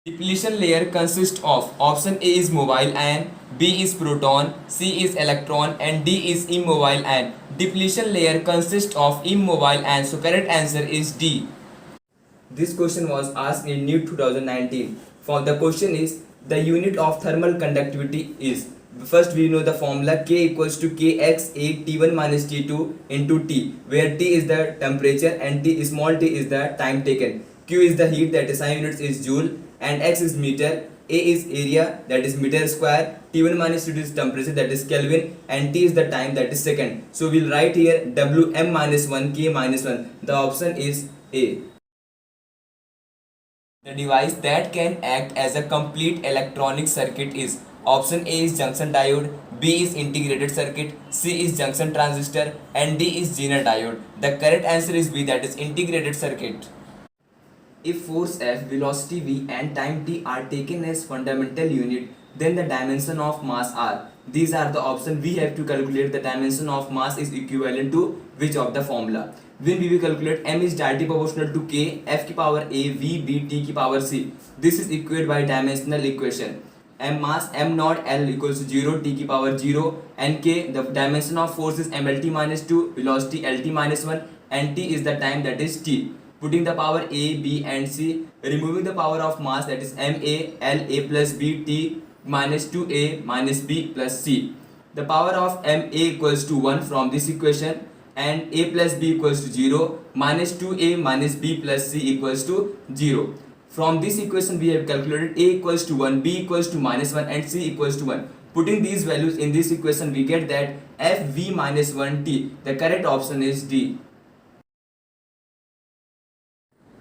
Depletion layer consists of option A is mobile ion, B is proton, C is electron and D is immobile ion. Depletion layer consists of immobile ion, so correct answer is D. This question was asked in NEET 2019. For the question is the unit of thermal conductivity is. First we know the formula K equals to Kxa T1 minus T2 into T, where T is the temperature and small t is the time taken. Q is the heat, that is SI units is joule, and X is meter. A is area, that is meter square. T1 minus T2 is temperature, that is Kelvin, and T is the time, that is second. So we'll write here Wm minus 1 K minus 1. The option is A. The device that can act as a complete electronic circuit is option A is junction diode, B is integrated circuit, C is junction transistor and D is Zener diode. The correct answer is B, that is integrated circuit. If force F, velocity v and time t are taken as fundamental unit, then the dimension of mass are. These are the options. We have to calculate the dimension of mass is equivalent to which of the formula. When we will calculate m is directly proportional to k, f की power a, v, b, t की power c. This is equated by dimensional equation. M mass m naught L equals to 0, t की power 0 and k, the dimension of force is mlt minus 2, velocity lt minus 1 and t is the time, that is t. Putting the power a, b and c, removing the power of mass, that is ma, L, a plus b, t minus 2a minus b plus c. The power of ma equals to 1 from this equation and a plus b equals to 0, minus 2a minus b plus c equals to 0. From this equation we have calculated a equals to 1, b equals to minus 1 and c equals to 1. Putting these values in this equation we get that fv minus 1t. The correct option is D.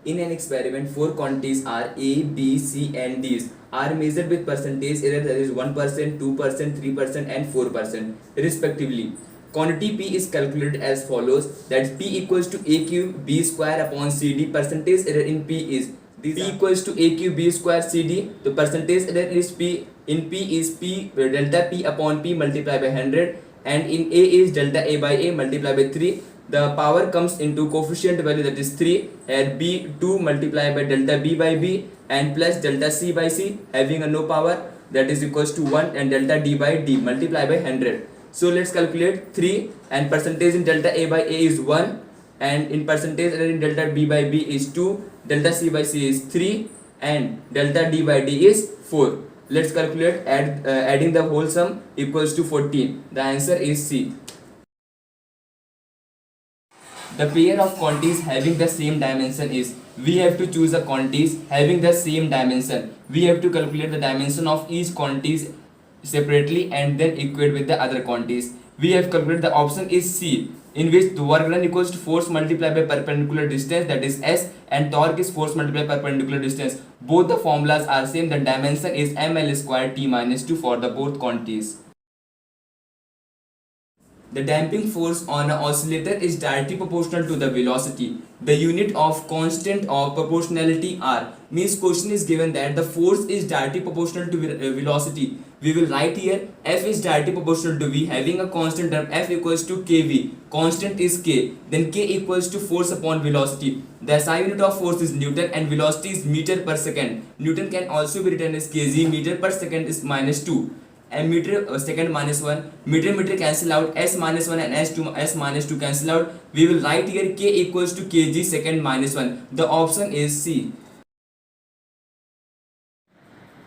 In an experiment, 4 quantities are A, B, C and D are measured with percentage error, that is 1%, 2%, 3% and 4% respectively. Quantity P is calculated as follows, that P equals to A cube B square upon CD. Percentage error in P is P equals to A cube B square CD. The percentage error is P in P is P delta P upon P multiplied by 100 and in A is delta A by A multiplied by 3. The power comes into coefficient value, that is 3, and b 2 multiplied by delta b by b and plus delta c by c having a no power, that is equals to 1 and delta d by d multiplied by 100. So let's calculate 3 and percentage in delta a by a is 1 and in percentage in delta b by b is 2, delta c by c is 3 and delta d by d is 4. Let's calculate adding the whole sum equals to 14. The answer is C. The pair of quantities having the same dimension is, we have to choose the quantities having the same dimension. We have to calculate the dimension of each quantities separately and then equate with the other quantities. We have calculated the option is C, in which the work done equals to force multiplied by perpendicular distance, that is S, and torque is force multiplied by perpendicular distance. Both the formulas are same. The dimension is ml square t minus 2 for the both quantities. The damping force on an oscillator is directly proportional to the velocity. The unit of constant of proportionality R, means question is given that the force is directly proportional to velocity. We will write here F is directly proportional to V, having a constant term F equals to kV. Constant is K. Then K equals to force upon velocity. The SI unit of force is Newton and velocity is meter per second. Newton can also be written as kg. Meter per second is minus 2. And meter second minus 1, meter cancel out, s minus 1 and s minus 2 cancel out. We will write here k equals to kg second minus 1. The option is C.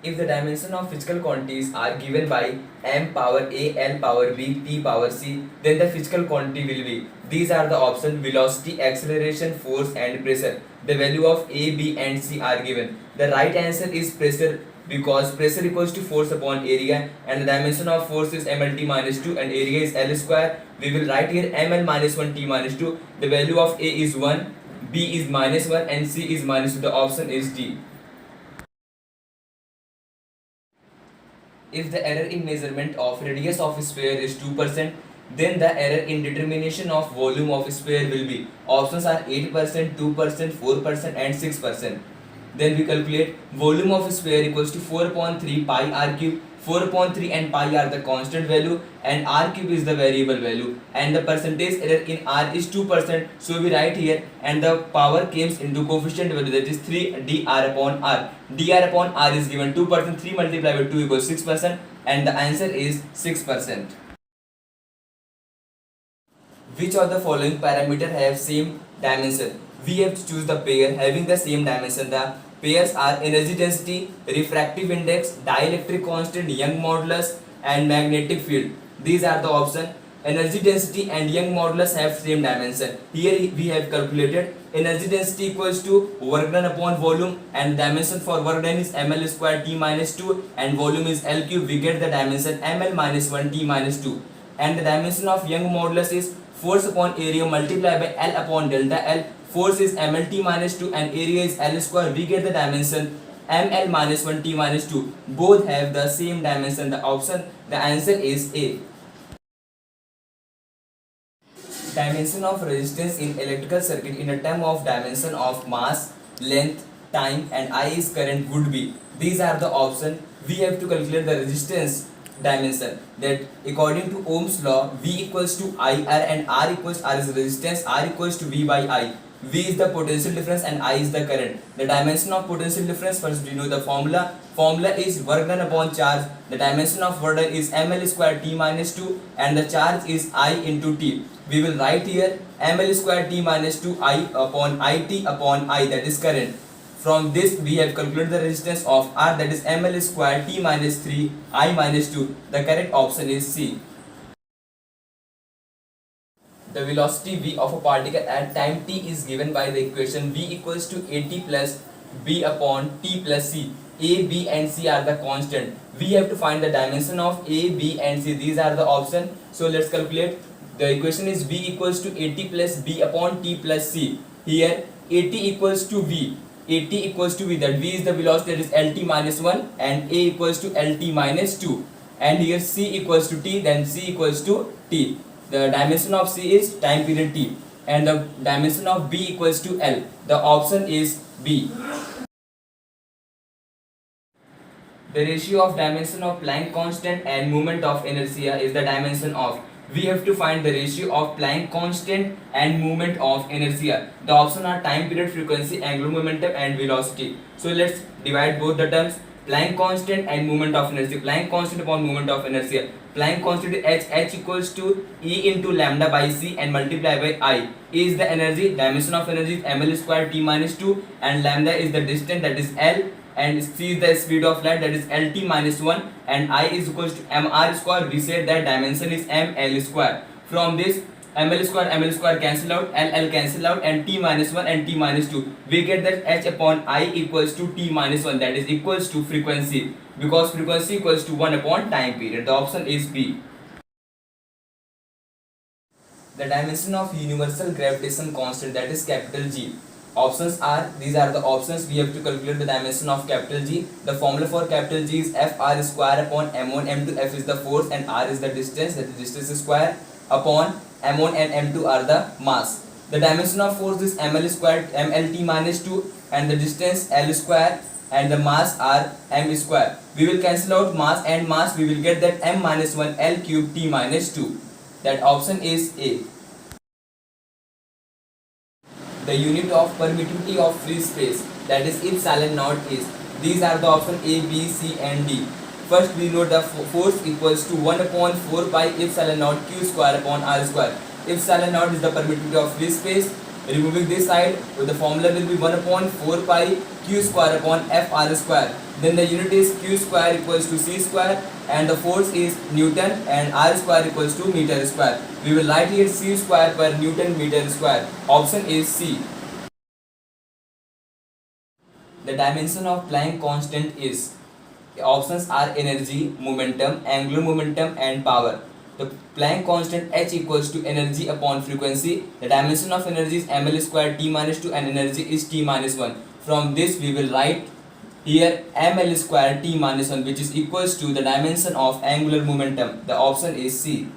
If the dimension of physical quantities are given by m power a, l power b, p power c, then the physical quantity will be, these are the options: velocity, acceleration, force and pressure. The value of a, b and c are given. The right answer is pressure, because pressure equals to force upon area and the dimension of force is mlt minus 2 and area is L square. We will write here ml minus 1 t minus 2. The value of A is 1, B is minus 1 and C is minus 2. The option is D. If the error in measurement of radius of sphere is 2%, then the error in determination of volume of sphere will be, options are 8%, 2%, 4% and 6%. Then we calculate volume of sphere equals to 4 upon 3 pi r cube. 4 upon 3 and pi are the constant value and r cube is the variable value, and the percentage error in r is 2%, so we write here, and the power comes into coefficient value, that is 3 dr upon r. Dr upon r is given 2%, 3 multiplied by 2 equals 6%, and the answer is 6%. Which of the following parameter have same dimension? We have to choose the pair having the same dimension. The pairs are energy density, refractive index, dielectric constant, Young modulus, and magnetic field. These are the option. Energy density and Young modulus have same dimension. Here we have calculated energy density equals to work done upon volume, and dimension for work done is ml square t minus 2 and volume is L cube. We get the dimension ml minus 1 t minus 2, and the dimension of Young modulus is force upon area multiplied by L upon delta L. Force is mlt minus 2 and area is L square. We get the dimension ml minus 1 t minus 2. Both have the same dimension. The answer is A. Dimension of resistance in electrical circuit in a term of dimension of mass, length, time, and I is current would be. These are the option. We have to calculate the resistance dimension, that according to Ohm's law, V equals to IR and R equals R is resistance, R equals to V by I. V is the potential difference and I is the current. The dimension of potential difference, first we know the formula. Formula is work done upon charge. The dimension of work done is ml square t minus 2 and the charge is I into t. We will write here ml square t minus 2 I upon it upon I, that is current. From this we have calculated the resistance of R, that is ml square t minus 3 I minus 2. The correct option is C. The velocity v of a particle at time t is given by the equation v equals to at plus b upon t plus c. A, b and c are the constant. We have to find the dimension of A, B and C. These are the option. So let's calculate. The equation is v equals to at plus b upon t plus c. Here at equals to v. At equals to v, that v is the velocity, that is Lt minus 1, and A equals to Lt minus 2. And here c equals to t, then c equals to t. The dimension of C is time period t, and the dimension of B equals to L. The option is B. The ratio of dimension of Planck constant and moment of inertia is the dimension of. We have to find the ratio of Planck constant and moment of inertia. The options are time period, frequency, angular momentum, and velocity. So let's divide both the terms. Planck constant and moment of inertia. Planck constant upon moment of inertia. Planck constant is h equals to E into lambda by c and multiplied by I. E is the energy, dimension of energy is ml square t minus 2, and lambda is the distance, that is L, and c is the speed of light, that is Lt minus 1, and I is equals to mr square. We said that dimension is ml square. From this ml square cancel out, L cancel out, and t minus 1 and t minus 2. We get that h upon I equals to t minus 1, that is equals to frequency, because frequency equals to 1 upon time period. The option is B. The dimension of universal gravitation constant, that is capital G. Options are, these are the options. We have to calculate the dimension of capital G. The formula for capital G is Fr square upon m1 m2. F is the force and R is the distance, that is distance square, upon m1 and m2 are the mass. The dimension of force is ml square mlt minus 2, and the distance L square, and the mass are m square. We will cancel out mass and mass. We will get that m minus 1 L cube t minus 2. That option is A. The unit of permittivity of free space, that is epsilon naught, is. These are the option A, B, C and D. First we know the force equals to 1 upon 4 pi epsilon naught q square upon r square. Epsilon naught is the permittivity of free space. Removing this side, so the formula will be 1 upon 4 pi q square upon fr square. Then the unit is q square equals to c square, and the force is Newton, and r square equals to meter square. We will write here c square per Newton meter square. Option is C. The dimension of Planck constant is. The options are energy, momentum, angular momentum, and power. The Planck constant h equals to energy upon frequency. The dimension of energy is ml square t minus 2 and energy is t minus 1. From this we will write here ml square t minus 1, which is equals to the dimension of angular momentum. The option is C.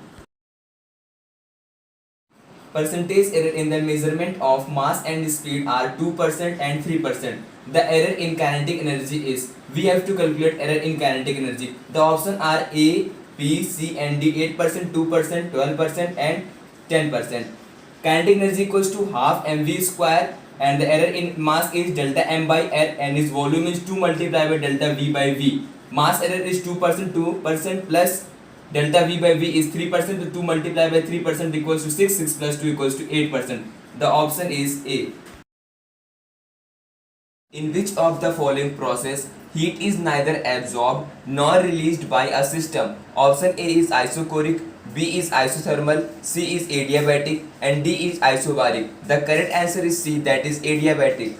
percentage error in the measurement of mass and speed are 2% and 3%. The error in kinetic energy is, we have to calculate error in kinetic energy. The options are A, B, C and D. 8%, 2%, 12% and 10%. Kinetic energy equals to half mv square, and the error in mass is delta m by r, and its volume is 2 multiplied by delta v by v. Mass error is 2%, 2% plus delta v by v is 3%, so 2 multiplied by 3% equals to 6, 6 plus 2 equals to 8%. The option is A. In which of the following process heat is neither absorbed nor released by a system? Option A is isochoric, B is isothermal, C is adiabatic and D is isobaric. The correct answer is C, that is adiabatic.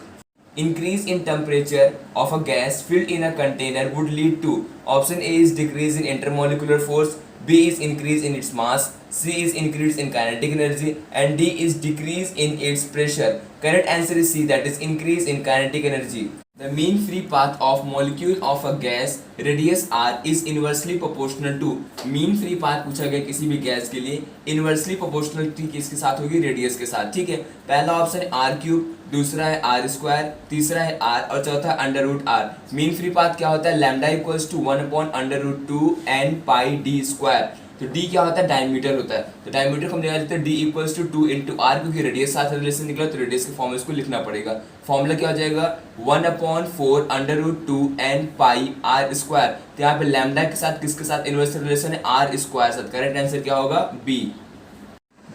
Increase in temperature of a gas filled in a container would lead to, option A is decrease in intermolecular force, B is increase in its mass, C is increase in kinetic energy and D is decrease in its pressure. Correct answer is C, that is increase in kinetic energy. The mean free path of molecule of a gas radius r is inversely proportional to, mean free path पूछा गया किसी भी gas के लिए, inversely proportionality किसके साथ होगी? Radius के साथ. ठीक है, पहला ऑप्शन है आर क्यूब, दूसरा है आर स्क्वायर, तीसरा है आर और चौथा under root R. Mean free path क्या होता है? Lambda equals to 1/√2 n pi d square. तो d क्या होता है? डायमीटर होता है. तो डायमीटर हम निकाल लेते हैं d equals to 2 into R, क्योंकि रेडियस साथ रिलेशन निकला तो रेडियस के फॉर्म में इसको लिखना पड़ेगा. फॉर्मूला क्या हो जाएगा? 1/4 n पाई आर स्क्वायर. तो यहाँ पे लैम्डा के साथ किसके साथ इनवर्स रिलेशन है? आर स्क्वायर साथ. करेक्ट आंसर क्या होगा? B.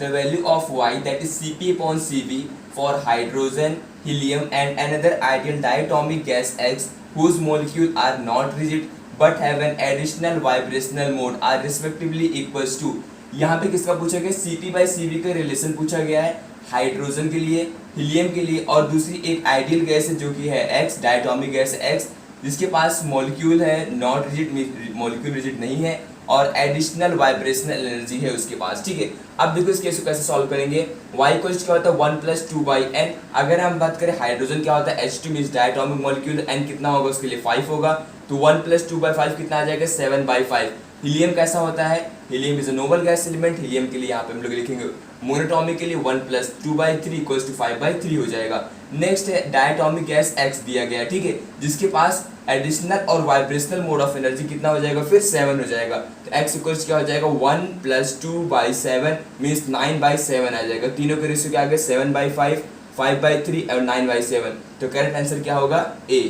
The value of y, that is Cp/Cv, for hydrogen, helium and another ideal diatomic gas X whose molecules are not rigid but have an additional vibrational mode are respectively equals to. यहाँ पे किसका पूछा गया? Cp/Cv का relation पूछा गया है hydrogen के लिए, हीलियम के लिए और दूसरी एक आइडियल गैस है जो कि है X, डायटोमिक गैस X, जिसके पास मॉलिक्यूल है नॉट रिजिड, मॉलिक्यूल रिजिड नहीं है और एडिशनल वाइब्रेशनल एनर्जी है उसके पास. ठीक है, अब देखो इस केस को कैसे सॉल्व करेंगे. y इक्वल्स क्या होता है? 1+2/n. अगर हम बात करें हाइड्रोजन क्या होता है? H2 means diatomic molecule, n कितना होगा उसके लिए? 5 होगा. तो 1+2/5 कितना आ जाएगा? 7/5. हीलियम कैसा होता है? Helium is a noble gas element. Helium के लिए यहाँ पे हम लोग लिखेंगे मोनोटॉमिक के लिए 1+2/3 इक्वल्स टू 5/3 हो जाएगा. नेक्स्ट है डायटोमिक गैस X दिया गया. ठीक है, जिसके पास एडिशनल और वाइब्रेशनल मोड ऑफ एनर्जी कितना हो जाएगा? फिर 7 हो जाएगा. तो X इक्वल्स क्या हो जाएगा? 1+2/7 मीन्स 9/7 आ जाएगा. तीनों के रेशियो क्या आ गया? 7/5, 5/3 और 9/7. तो करेक्ट आंसर क्या होगा? A.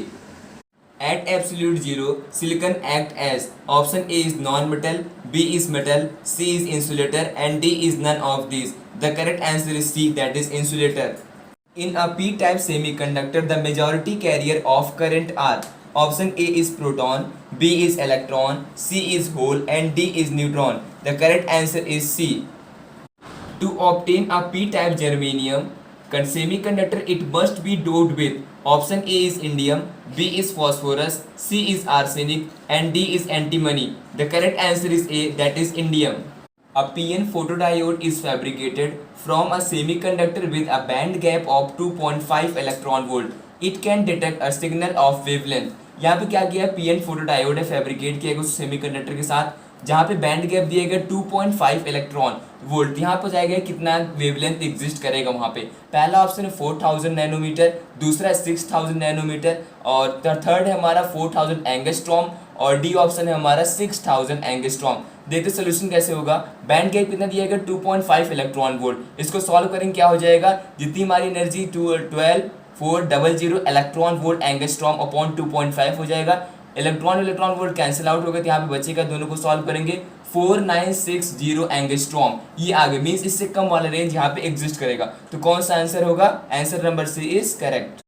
At absolute zero, silicon act as, option A is non-metal, B is metal, C is insulator and D is none of these. The correct answer is C, that is insulator. In a p-type semiconductor, the majority carrier of current are, option A is proton, B is electron, C is hole and D is neutron. The correct answer is C. To obtain a p-type germanium semiconductor, it must be doped with, option A is indium, B is phosphorus, C is arsenic and D is antimony. The correct answer is A, that is indium. A PN photodiode is fabricated from a semiconductor with a band gap of 2.5 electron volt. It can detect a signal of wavelength. यहाँ पे क्या किया? PN photodiode है, fabricate किया गया उस semiconductor के साथ जहाँ पे बैंड गैप दिया गया 2.5 इलेक्ट्रॉन वोल्ट. यहाँ पर जाएगा कितना वेवलेंथ एग्जिस्ट करेगा वहाँ पे. पहला ऑप्शन है 4000 नैनोमीटर, दूसरा है 6000 नैनोमीटर और थर्ड है हमारा 4000 एंगस्ट्रॉम और डी ऑप्शन है हमारा 6000 एंगस्ट्रॉम. देखते सोल्यूशन कैसे होगा. बैंड गैप कितना दिया गया? 2.5 इलेक्ट्रॉन वोल्ट. इसको सॉल्व करेंगे क्या हो जाएगा? जितनी हमारी energy 12400 electron volt angstrom upon 2.5 हो जाएगा. इलेक्ट्रॉन वोल्ट कैंसिल आउट हो गए तो यहाँ पे बचेगा, दोनों को सॉल्व करेंगे 4960 एंगस्ट्रॉम. ये आगे मीन्स इससे कम वाला रेंज यहाँ पे एग्जिस्ट करेगा. तो कौन सा आंसर होगा? Answer number C is correct.